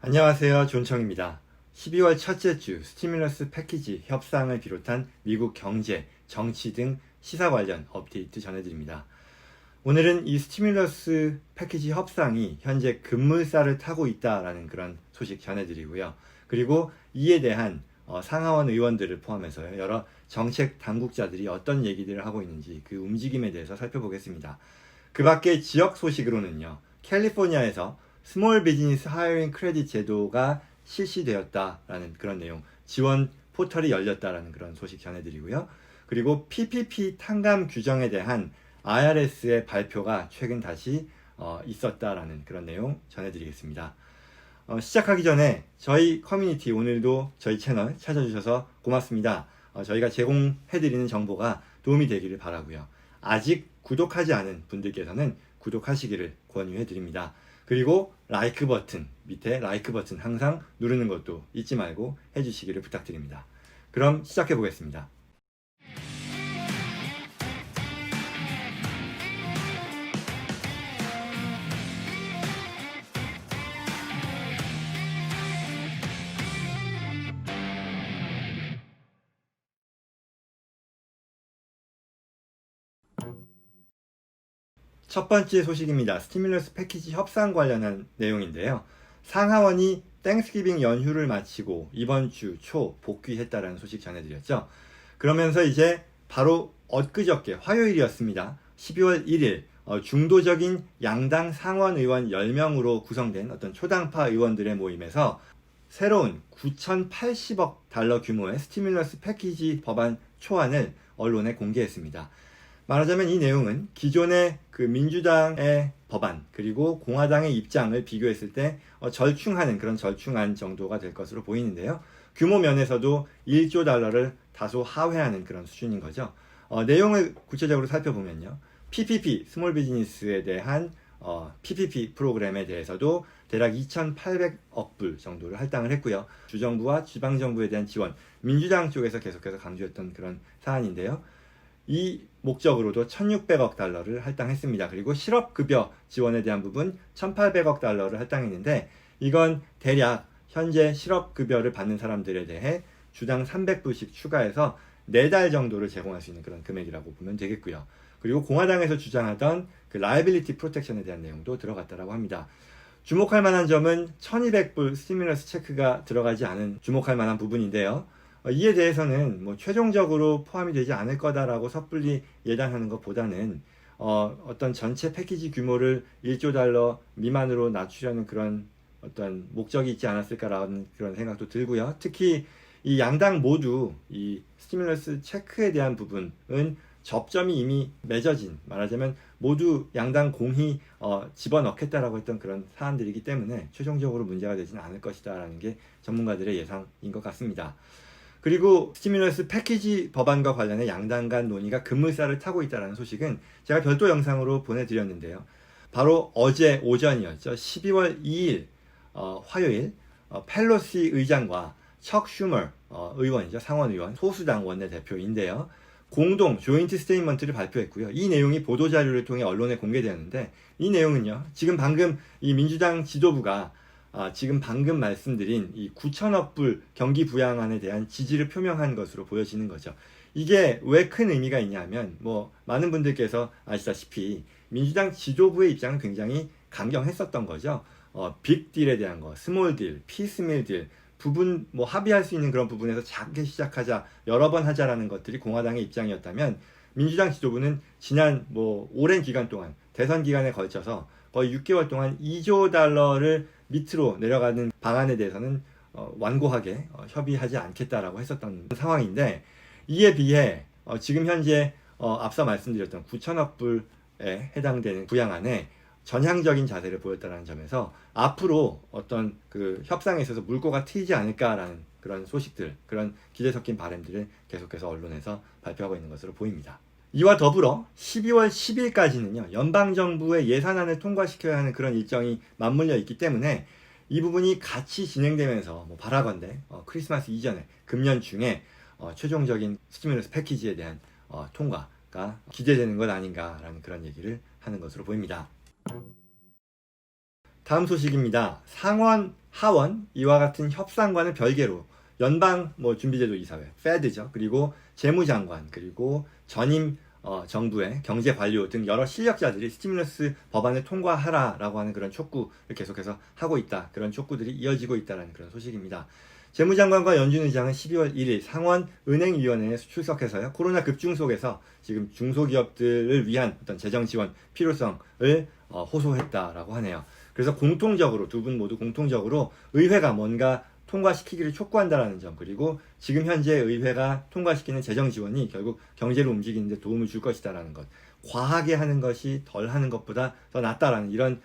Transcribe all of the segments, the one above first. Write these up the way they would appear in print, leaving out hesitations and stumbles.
안녕하세요. 존청입니다. 12월 첫째 주 스티뮬러스 패키지 협상을 비롯한 미국 경제, 정치 등 시사 관련 업데이트 전해드립니다. 오늘은 이 스티뮬러스 패키지 협상이 현재 급물살을 타고 있다라는 그런 소식 전해드리고요. 그리고 이에 대한 상하원 의원들을 포함해서 여러 정책 당국자들이 어떤 얘기들을 하고 있는지 그 움직임에 대해서 살펴보겠습니다. 그 밖에 지역 소식으로는요. 캘리포니아에서 스몰 비즈니스 하이어링 크레딧 제도가 실시되었다라는 그런 내용, 지원 포털이 열렸다라는 그런 소식 전해드리고요. 그리고 PPP 탕감 규정에 대한 IRS의 발표가 최근 다시 있었다라는 그런 내용 전해드리겠습니다. 시작하기 전에 저희 커뮤니티 오늘도 저희 채널 찾아주셔서 고맙습니다. 저희가 제공해드리는 정보가 도움이 되기를 바라고요. 아직 구독하지 않은 분들께서는 구독하시기를 권유해드립니다. 그리고 라이크 버튼, 밑에 라이크 버튼 항상 누르는 것도 잊지 말고 해주시기를 부탁드립니다. 그럼 시작해 보겠습니다. 첫 번째 소식입니다. 스티뮬러스 패키지 협상 관련한 내용인데요. 상하원이 땡스기빙 연휴를 마치고 이번 주 초 복귀했다라는 소식 전해드렸죠. 그러면서 이제 바로 엊그저께 화요일이었습니다. 12월 1일 중도적인 양당 상원 의원 10명으로 구성된 어떤 초당파 의원들의 모임에서 새로운 9,080억 달러 규모의 스티뮬러스 패키지 법안 초안을 언론에 공개했습니다. 말하자면 이 내용은 기존의 그 민주당의 법안 그리고 공화당의 입장을 비교했을 때 절충하는 그런 절충안 정도가 될 것으로 보이는데요. 규모 면에서도 1조 달러를 다소 하회하는 그런 수준인 거죠. 내용을 구체적으로 살펴보면요. PPP, 스몰 비즈니스에 대한 PPP 프로그램에 대해서도 대략 2,800억 불 정도를 할당을 했고요. 주정부와 지방정부에 대한 지원, 민주당 쪽에서 계속해서 강조했던 그런 사안인데요. 이 목적으로도 1,600억 달러를 할당했습니다. 그리고 실업급여 지원에 대한 부분 1,800억 달러를 할당했는데 이건 대략 현재 실업급여를 받는 사람들에 대해 주당 300불씩 추가해서 4달 정도를 제공할 수 있는 그런 금액이라고 보면 되겠고요. 그리고 공화당에서 주장하던 그 라이빌리티 프로텍션에 대한 내용도 들어갔다고 합니다. 주목할 만한 점은 1,200불 스티뮬러스 체크가 들어가지 않은 주목할 만한 부분인데요. 이에 대해서는 뭐 최종적으로 포함이 되지 않을 거다라고 섣불리 예단하는 것보다는 어떤 전체 패키지 규모를 1조 달러 미만으로 낮추려는 그런 어떤 목적이 있지 않았을까라는 그런 생각도 들고요. 특히 이 양당 모두 이 스티뮬러스 체크에 대한 부분은 접점이 이미 맺어진, 말하자면 모두 양당 공히 집어넣겠다라고 했던 그런 사안들이기 때문에 최종적으로 문제가 되지는 않을 것이다라는 게 전문가들의 예상인 것 같습니다. 그리고 스티뮬러스 패키지 법안과 관련해 양당 간 논의가 급물살을 타고 있다는 소식은 제가 별도 영상으로 보내드렸는데요. 바로 어제 오전이었죠. 12월 2일 화요일 펠로시 의장과 척 슈머 의원이죠. 상원 의원, 소수당 원내대표인데요. 공동 조인트 스테이트먼트를 발표했고요. 이 내용이 보도자료를 통해 언론에 공개되었는데 이 내용은요. 지금 방금 이 민주당 지도부가 지금 방금 말씀드린 이 9천억 불 경기 부양안에 대한 지지를 표명한 것으로 보여지는 거죠. 이게 왜 큰 의미가 있냐면 뭐 많은 분들께서 아시다시피 민주당 지도부의 입장은 굉장히 강경했었던 거죠. 빅딜에 대한 거, 스몰 딜, 피스밀 딜 부분 뭐 합의할 수 있는 그런 부분에서 작게 시작하자, 여러 번 하자라는 것들이 공화당의 입장이었다면 민주당 지도부는 지난 뭐 오랜 기간 동안 대선 기간에 걸쳐서 거의 6개월 동안 2조 달러를 밑으로 내려가는 방안에 대해서는 완고하게 협의하지 않겠다라고 했었던 상황인데 이에 비해 지금 현재 앞서 말씀드렸던 9천억 불에 해당되는 부양안에 전향적인 자세를 보였다는 점에서 앞으로 어떤 그 협상에 있어서 물꼬가 트이지 않을까라는 그런 소식들, 그런 기대 섞인 바람들을 계속해서 언론에서 발표하고 있는 것으로 보입니다. 이와 더불어 12월 10일까지는요, 연방정부의 예산안을 통과시켜야 하는 그런 일정이 맞물려 있기 때문에 이 부분이 같이 진행되면서 뭐 바라건대 크리스마스 이전에 금년 중에 최종적인 스티뮬러스 패키지에 대한 통과가 기대되는 것 아닌가라는 그런 얘기를 하는 것으로 보입니다. 다음 소식입니다. 상원, 하원 이와 같은 협상과는 별개로 연방 준비제도 이사회, 페드죠. 그리고 재무장관, 그리고 전임 정부의 경제 관료 등 여러 실력자들이 스티뮬러스 법안을 통과하라라고 하는 그런 촉구를 계속해서 하고 있다. 그런 촉구들이 이어지고 있다는 그런 소식입니다. 재무장관과 연준 의장은 12월 1일 상원 은행위원회에 출석해서요. 코로나 급증 속에서 지금 중소기업들을 위한 어떤 재정 지원 필요성을 호소했다라고 하네요. 그래서 공통적으로 두 분 모두 공통적으로 의회가 뭔가 통과시키기를 촉구한다라는 점, 그리고 지금 현재 의회가 통과시키는 재정 지원이 결국 경제를 움직이는 데 도움을 줄 것이다라는 것, 과하게 하는 것이 덜 하는 것보다 더 낫다라는 이런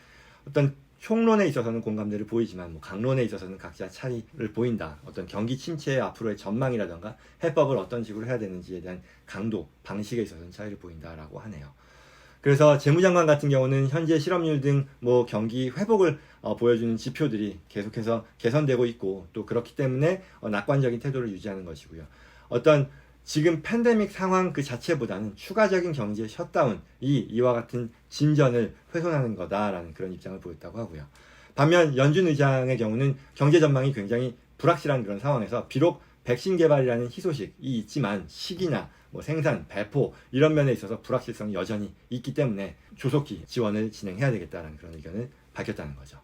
어떤 총론에 있어서는 공감대를 보이지만 강론에 있어서는 각자 차이를 보인다. 어떤 경기 침체의 앞으로의 전망이라던가 해법을 어떤 식으로 해야 되는지에 대한 강도, 방식에 있어서는 차이를 보인다라고 하네요. 그래서 재무장관 같은 경우는 현재 실업률 등 경기 회복을 보여주는 지표들이 계속해서 개선되고 있고, 또 그렇기 때문에 낙관적인 태도를 유지하는 것이고요. 어떤 지금 팬데믹 상황 그 자체보다는 추가적인 경제 셧다운이 이와 같은 진전을 훼손하는 거다라는 그런 입장을 보였다고 하고요. 반면 연준 의장의 경우는 경제 전망이 굉장히 불확실한 그런 상황에서 비록 백신 개발이라는 희소식이 있지만 시기나 생산, 배포 이런 면에 있어서 불확실성이 여전히 있기 때문에 조속히 지원을 진행해야 되겠다는 그런 의견을 밝혔다는 거죠.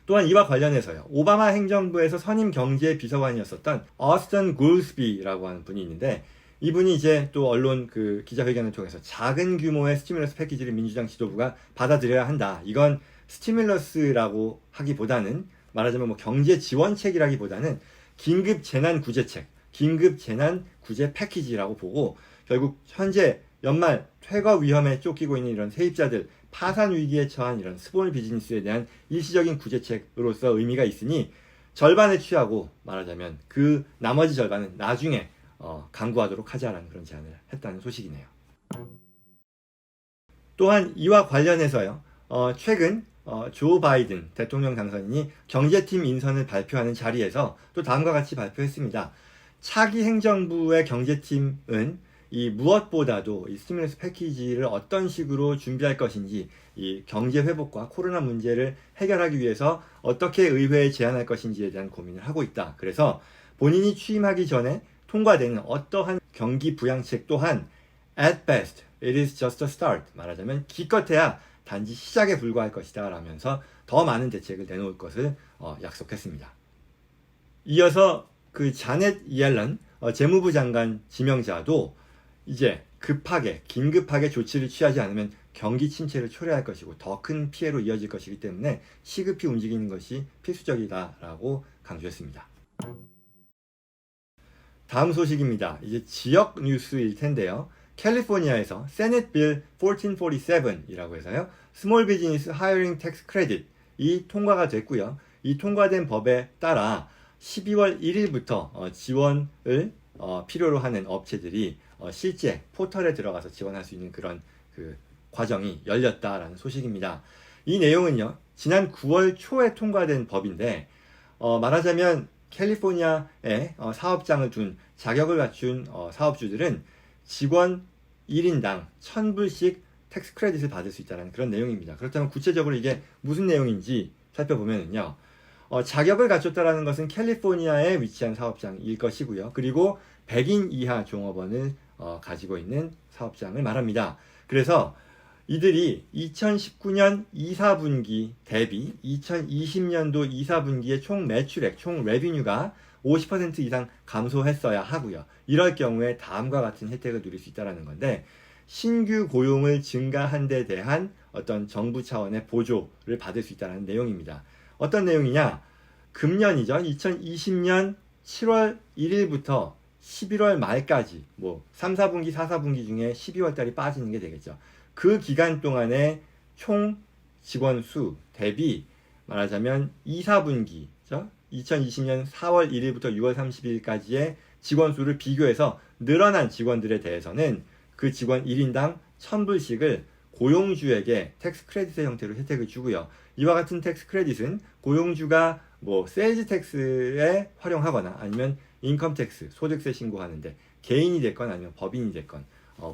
또한 이와 관련해서요, 오바마 행정부에서 선임 경제 비서관이었었던 어스턴 골스비라고 하는 분이 있는데, 이분이 이제 또 언론 그 기자회견을 통해서 작은 규모의 스티뮬러스 패키지를 민주당 지도부가 받아들여야 한다. 이건 스티뮬러스라고 하기보다는 말하자면 경제 지원책이라기보다는 긴급 재난 구제책, 긴급 재난 구제 패키지라고 보고, 결국 현재 연말 퇴거 위험에 쫓기고 있는 이런 세입자들, 파산 위기에 처한 이런 스몰 비즈니스에 대한 일시적인 구제책으로서 의미가 있으니 절반에 취하고 말하자면 그 나머지 절반은 나중에 강구하도록 하자라는 그런 제안을 했다는 소식이네요. 또한 이와 관련해서요, 최근 조 바이든 대통령 당선인이 경제팀 인선을 발표하는 자리에서 또 다음과 같이 발표했습니다. 차기 행정부의 경제팀은 이 무엇보다도 이 스티뮬러스 패키지를 어떤 식으로 준비할 것인지, 이 경제 회복과 코로나 문제를 해결하기 위해서 어떻게 의회에 제안할 것인지에 대한 고민을 하고 있다. 그래서 본인이 취임하기 전에 통과되는 어떠한 경기 부양책 또한 at best, it is just a start. 말하자면 기껏해야 단지 시작에 불과할 것이다 라면서 더 많은 대책을 내놓을 것을 약속했습니다. 이어서 그 자넷 이엘런 재무부 장관 지명자도 이제 긴급하게 조치를 취하지 않으면 경기 침체를 초래할 것이고 더 큰 피해로 이어질 것이기 때문에 시급히 움직이는 것이 필수적이다라고 강조했습니다. 다음 소식입니다. 이제 지역 뉴스일 텐데요. 캘리포니아에서 세넷 빌 1447이라고 해서요, 스몰 비즈니스 하이어링 텍스 크레딧이 통과가 됐고요. 이 통과된 법에 따라 12월 1일부터 지원을 필요로 하는 업체들이 실제 포털에 들어가서 지원할 수 있는 그런 그 과정이 열렸다라는 소식입니다. 이 내용은요, 지난 9월 초에 통과된 법인데, 말하자면 캘리포니아에 사업장을 둔 자격을 갖춘 사업주들은 직원 1인당 1,000불씩 텍스 크레딧을 받을 수 있다는 그런 내용입니다. 그렇다면 구체적으로 이게 무슨 내용인지 살펴보면요, 자격을 갖췄다는 것은 캘리포니아에 위치한 사업장일 것이고요. 그리고 100인 이하 종업원을 가지고 있는 사업장을 말합니다. 그래서 이들이 2019년 2, 4분기 대비 2020년도 2, 4분기의 총 매출액, 총 레비뉴가 50% 이상 감소했어야 하고요. 이럴 경우에 다음과 같은 혜택을 누릴 수 있다는 건데, 신규 고용을 증가한 데 대한 어떤 정부 차원의 보조를 받을 수 있다는 내용입니다. 어떤 내용이냐? 금년이죠. 2020년 7월 1일부터 11월 말까지 3, 4분기, 4, 4분기 중에 12월 달이 빠지는 게 되겠죠. 그 기간 동안의 총 직원 수 대비 말하자면 2, 4분기죠. 2020년 4월 1일부터 6월 30일까지의 직원 수를 비교해서 늘어난 직원들에 대해서는 그 직원 1인당 1,000불씩을 고용주에게 텍스 크레딧의 형태로 혜택을 주고요. 이와 같은 텍스 크레딧은 고용주가 세일즈 텍스에 활용하거나 아니면 인컴 텍스, 소득세 신고하는데 개인이 됐건 아니면 법인이 됐건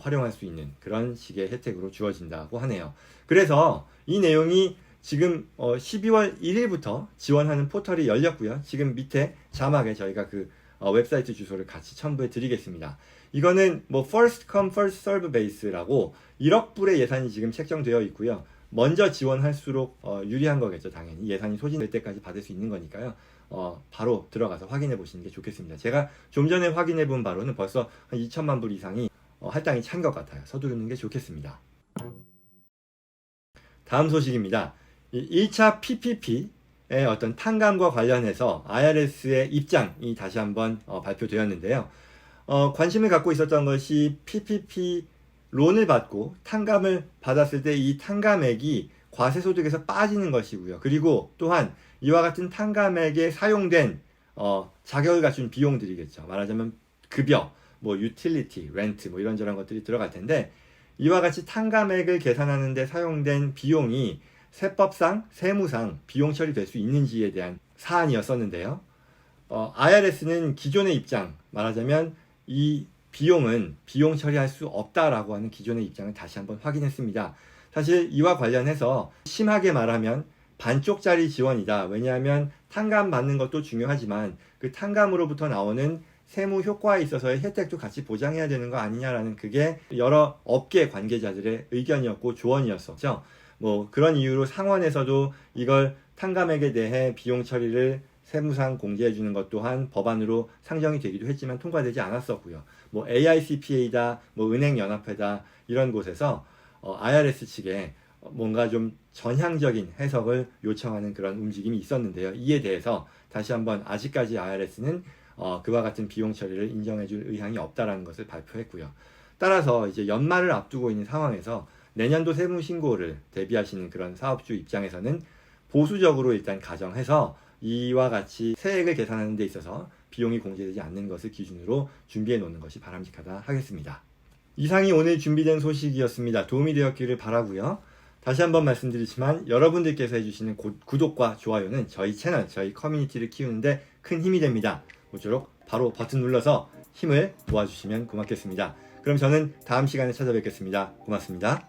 활용할 수 있는 그런 식의 혜택으로 주어진다고 하네요. 그래서 이 내용이 지금 12월 1일부터 지원하는 포털이 열렸고요. 지금 밑에 자막에 저희가 그 웹사이트 주소를 같이 첨부해 드리겠습니다. 이거는 뭐 first come first serve base라고 1억 불의 예산이 지금 책정되어 있고요. 먼저 지원할수록 유리한 거겠죠. 당연히 예산이 소진될 때까지 받을 수 있는 거니까요. 바로 들어가서 확인해 보시는 게 좋겠습니다. 제가 좀 전에 확인해 본 바로는 벌써 한 2천만 불 이상이 할당이 찬 것 같아요. 서두르는 게 좋겠습니다. 다음 소식입니다. 1차 PPP의 어떤 탕감과 관련해서 IRS의 입장이 다시 한번 발표되었는데요. 관심을 갖고 있었던 것이 PPP 론을 받고 탕감을 받았을 때 이 탕감액이 과세소득에서 빠지는 것이고요. 그리고 또한 이와 같은 탕감액에 사용된 자격을 갖춘 비용들이겠죠. 말하자면 급여, 뭐 유틸리티, 렌트 뭐 이런저런 것들이 들어갈 텐데 이와 같이 탕감액을 계산하는 데 사용된 비용이 세법상, 세무상 비용 처리될 수 있는지에 대한 사안이었었는데요. IRS는 기존의 입장, 말하자면 이 비용은 비용 처리할 수 없다라고 하는 기존의 입장을 다시 한번 확인했습니다. 사실 이와 관련해서 심하게 말하면 반쪽짜리 지원이다. 왜냐하면 탕감 받는 것도 중요하지만 그 탕감으로부터 나오는 세무 효과에 있어서의 혜택도 같이 보장해야 되는 거 아니냐라는 그게 여러 업계 관계자들의 의견이었고 조언이었었죠. 뭐 그런 이유로 상원에서도 이걸 탕감액에 대해 비용 처리를 세무상 공제해 주는 것 또한 법안으로 상정이 되기도 했지만 통과되지 않았었고요. 뭐 AICPA다, 뭐 은행연합회다 이런 곳에서 IRS 측에 뭔가 좀 전향적인 해석을 요청하는 그런 움직임이 있었는데요. 이에 대해서 다시 한번 아직까지 IRS는 그와 같은 비용 처리를 인정해 줄 의향이 없다라는 것을 발표했고요. 따라서 이제 연말을 앞두고 있는 상황에서 내년도 세무 신고를 대비하시는 그런 사업주 입장에서는 보수적으로 일단 가정해서 이와 같이 세액을 계산하는 데 있어서 비용이 공제되지 않는 것을 기준으로 준비해 놓는 것이 바람직하다 하겠습니다. 이상이 오늘 준비된 소식이었습니다. 도움이 되었기를 바라고요. 다시 한번 말씀드리지만 여러분들께서 해주시는 구독과 좋아요는 저희 채널, 저희 커뮤니티를 키우는데 큰 힘이 됩니다. 모쪼록 바로 버튼 눌러서 힘을 모아주시면 고맙겠습니다. 그럼 저는 다음 시간에 찾아뵙겠습니다. 고맙습니다.